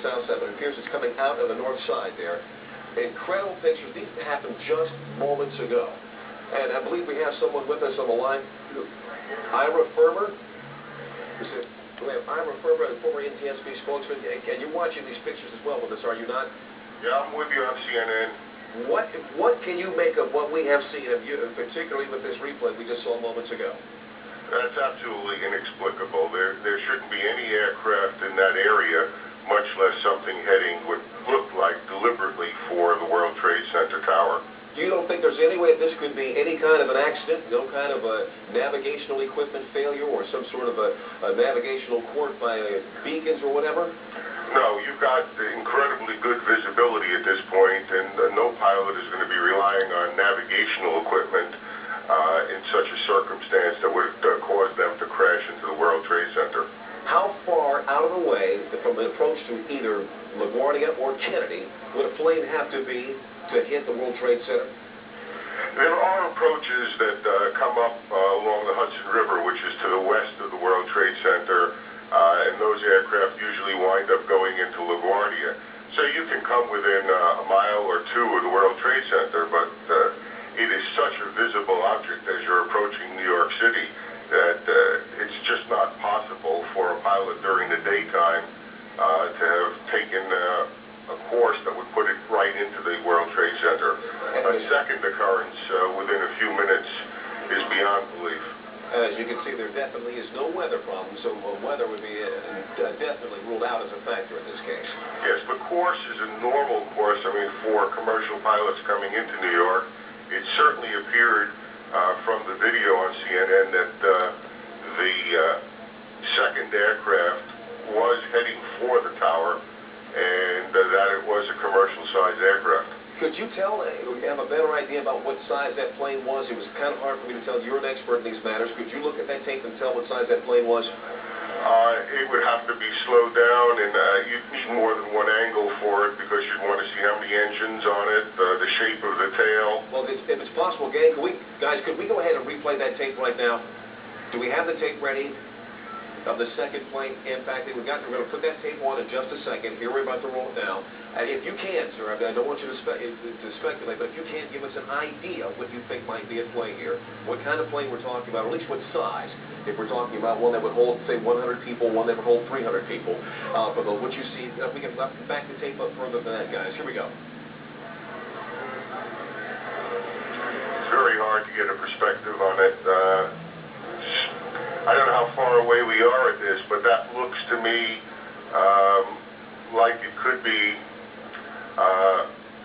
south side, but it appears it's coming out of the north side there. Incredible pictures. These happened just moments ago. And I believe we have someone with us on the line. Ira Ferber. We have Ira Ferber, the former NTSB spokesman. And you're watching these pictures as well with us, are you not? Yeah, I'm with you on CNN. What can you make of what we have seen of you, particularly with this replay we just saw moments ago? That's absolutely inexplicable. There shouldn't be any aircraft in that area, much less something heading what looked like deliberately for the World Trade Center tower. You don't think there's any way this could be any kind of an accident, no kind of a navigational equipment failure or some sort of a navigational court by beacons or whatever? No, you've got incredibly good visibility at this point, and no pilot is going to be relying on navigational equipment in such a circumstance that would cause them to crash into the World Trade Center. How far out of the way from the approach to either LaGuardia or Kennedy would a plane have to be to hit the World Trade Center? There are approaches that come up along the Hudson River, which is to the west of the World Trade Center, and those aircraft usually wind up going into LaGuardia. So you can come within a mile or two of the World Trade Center, but it is such a visible object as you're approaching New York City that it's just not possible for a pilot during the daytime to have taken a course that would put it right into the World Trade Center. A second occurrence within a few minutes is beyond belief. As you can see, there definitely is no weather problem, so weather would be definitely ruled out as a factor in this case. Yes, the course is a normal course. I mean, for commercial pilots coming into New York, it certainly appeared from the video on CNN that the second aircraft was heading for the tower and that it was a commercial-sized aircraft. Could you tell, we have a better idea about what size that plane was? It was kind of hard for me to tell. You're an expert in these matters. Could you look at that tape and tell what size that plane was? It would have to be slowed down, and you'd need more than one angle for it because you'd want to see how many engines on it, the shape of the tail. Well, if it's possible, gang, could we go ahead and replay that tape right now? Do we have the tape ready of the second plane impacting? We're going to put that tape on in just a second. Here we're about to roll it now. And if you can, sir, I don't want you to speculate, but if you can, give us an idea of what you think might be at play here. What kind of plane we're talking about, or at least what size. If we're talking about one that would hold, say, 100 people, one that would hold 300 people. For what you see, we can back the tape up further than that, guys. Here we go. It's very hard to get a perspective on it. I don't know how far away we are at this, but that looks to me like it could be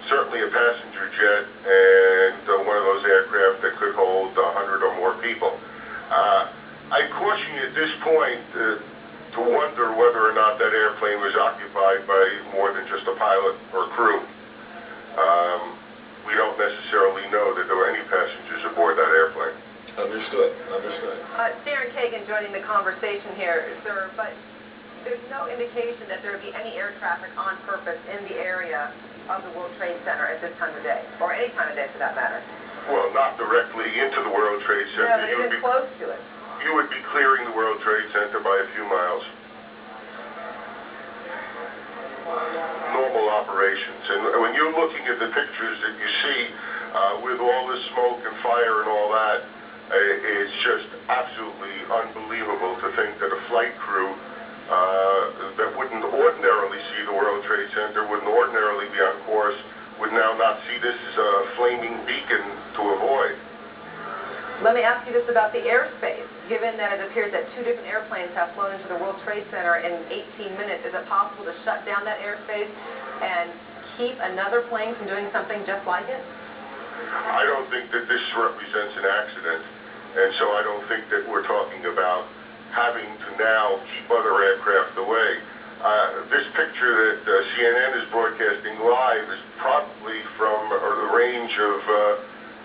certainly a passenger jet and one of those aircraft that could hold 100 or more people. I caution you at this point to wonder whether or not that airplane was occupied by more than just a pilot or crew. We don't necessarily know that there were any passengers aboard that airplane. Understood. Darren Kagan joining the conversation here, sir, but there's no indication that there would be any air traffic on purpose in the area of the World Trade Center at this time of day, or any time of day for that matter. Well, not directly into the World Trade Center. No, but even close to it. You would be clearing the World Trade Center by a few miles. Normal operations. And when you're looking at the pictures that you see with all this smoke and fire and all that, it's just absolutely unbelievable to think that a flight crew that wouldn't ordinarily see the World Trade Center, wouldn't ordinarily be on course, would now not see this as a flaming beacon to avoid. Let me ask you this about the airspace. Given that it appears that two different airplanes have flown into the World Trade Center in 18 minutes, is it possible to shut down that airspace and keep another plane from doing something just like it? I don't think that this represents an accident, and so I don't think that we're talking about having to now keep other aircraft away. This picture that CNN is broadcasting live is probably from the range of a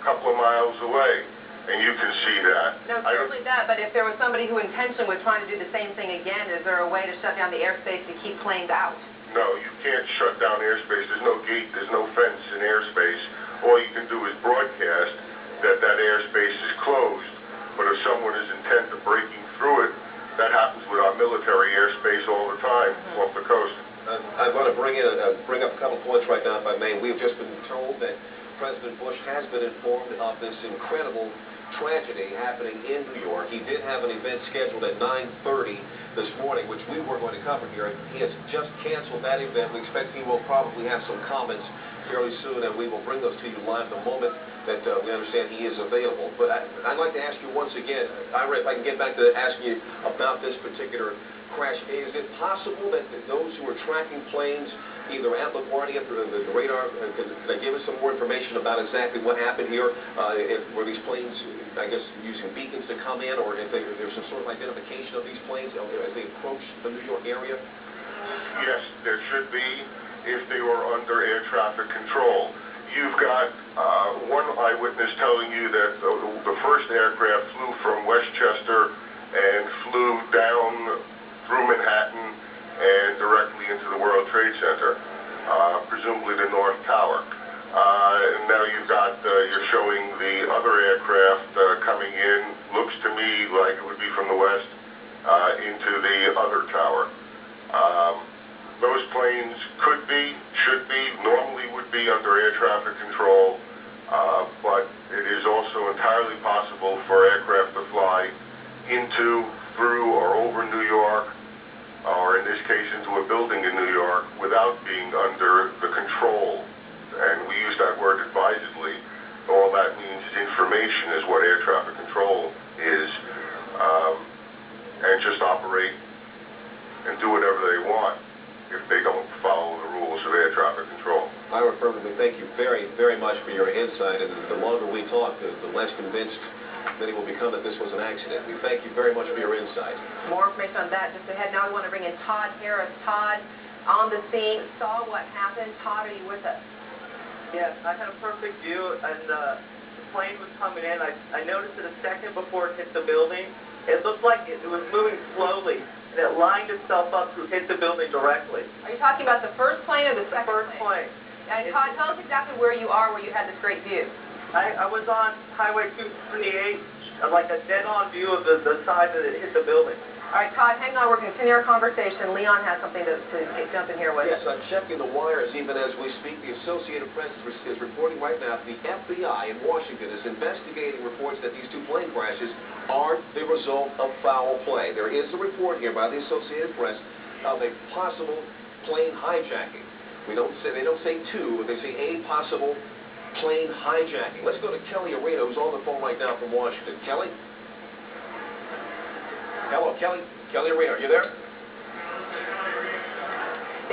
couple of miles away, and you can see that. No, certainly that, but if there was somebody who intentionally was trying to do the same thing again, is there a way to shut down the airspace to keep planes out? No, you can't shut down airspace. There's no gate, there's no fence in airspace. All you can do is broadcast that airspace is closed. But if someone is intent of breaking through it, that happens with our military airspace all the time off the coast. I want to bring up a couple points right now, if I may. We have just been told that President Bush has been informed of this incredible tragedy happening in New York. He did have an event scheduled at 9:30 this morning, which we were going to cover here. He has just canceled that event. We expect he will probably have some comments fairly soon, and we will bring those to you live the moment that we understand he is available. But I'd like to ask you once again, Ira, if I can get back to asking you about this particular crash. Is it possible that those who are tracking planes, either at LaGuardia through the radar, can they give us some more information about exactly what happened here? Were these planes, I guess, using beacons to come in, or if there's some sort of identification of these planes as they approach the New York area? Yes, there should be if they were under air traffic control. You've got one eyewitness telling you that the first aircraft flew from Westchester and flew down through Manhattan and directly into the World Trade Center, presumably the North Tower. And now you're showing the other aircraft coming in, looks to me like it would be from the west, into the other tower. Those planes could be, should be, normally would be under air traffic control, but it is also entirely possible for aircraft to fly into, through, or over New York, or in this case into a building in New York, without being under the control. And we use that word advisedly. All that means is information is what air traffic control is, and just operate and do whatever they want if they don't follow the rules of air traffic control. Ira Firman, thank you very, very much for your insight, and the longer we talk, the less convinced many will become that this was an accident. We thank you very much for your insight. More information on that just ahead. Now we want to bring in Todd Harris. Todd, on the scene, saw what happened. Todd, are you with us? Yes, I had a perfect view, and the plane was coming in. I noticed it a second before it hit the building. It looked like it was moving slowly, and it lined itself up to hit the building directly. Are you talking about the first plane or the second First plane. And Todd, tell us exactly where you are, where you had this great view. I was on Highway 278, like a dead-on view of the side that it hit the building. All right, Todd, hang on. We're going to continue our conversation. Leon has something to jump in here with. Yes, I'm checking the wires even as we speak. The Associated Press is reporting right now the FBI in Washington is investigating reports that these two plane crashes are the result of foul play. There is a report here by the Associated Press of a possible plane hijacking. They don't say two, but they say a possible plane hijacking. Let's go to Kelly Arena, who's on the phone right now from Washington. Kelly? Hello, Kelly. Kelly Arena, are you there?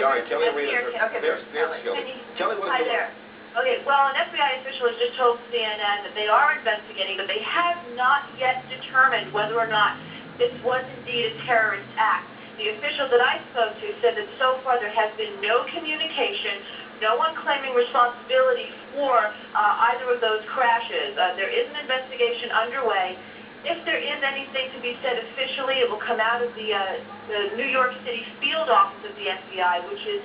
All right, Kelly Arena. Okay, there's Kelly. Kelly, what's Hi going there. on? Okay, well, an FBI official has just told CNN that they are investigating, but they have not yet determined whether or not this was indeed a terrorist act. The official that I spoke to said that so far there has been no communication, no one claiming responsibility for either of those crashes. There is an investigation underway. If there is anything to be said officially, it will come out of the New York City field office of the FBI, which is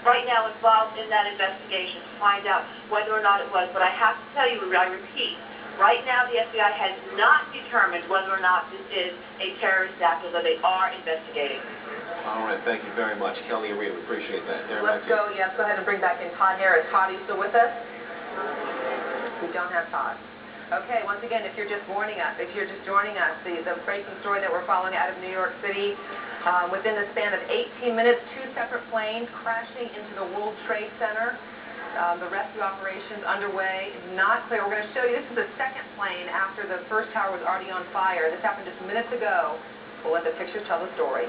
right now involved in that investigation to find out whether or not it was. But I have to tell you, I repeat, right now the FBI has not determined whether or not this is a terrorist act, although they are investigating. All right, thank you very much. Kelly Arena, we appreciate that. Let's go, yes, go ahead and bring back in Todd Harris. Todd, are you still with us? We don't have Todd. Okay, once again, if you're just joining us, the breaking story that we're following out of New York City, within the span of 18 minutes, two separate planes crashing into the World Trade Center. The rescue operations underway. Not clear. We're going to show you, this is the second plane after the first tower was already on fire. This happened just minutes ago. We'll let the pictures tell the story.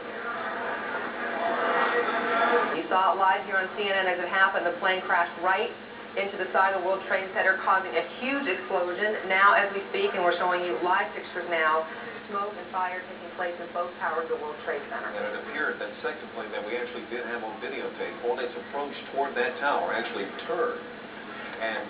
You saw it live here on CNN as it happened. The plane crashed right into the side of the World Trade Center, causing a huge explosion. Now, as we speak, and we're showing you live pictures now, smoke and fire taking place in both towers of the World Trade Center. And it appeared that second plane that we actually did have on videotape, on its approach toward that tower, actually turned. And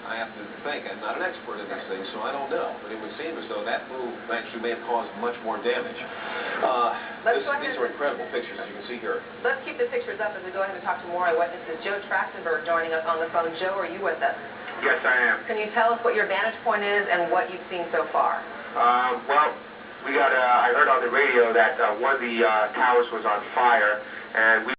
I have to think, I'm not an expert in these things, so I don't know, but it would seem as though that move actually may have caused much more damage. These are incredible pictures, as you can see here. Let's keep the pictures up as we go ahead and talk to more eyewitnesses. Joe Trachtenberg joining us on the phone. Joe, are you with us? Yes, I am. Can you tell us what your vantage point is and what you've seen so far? Well, I heard on the radio that one of the towers was on fire, and we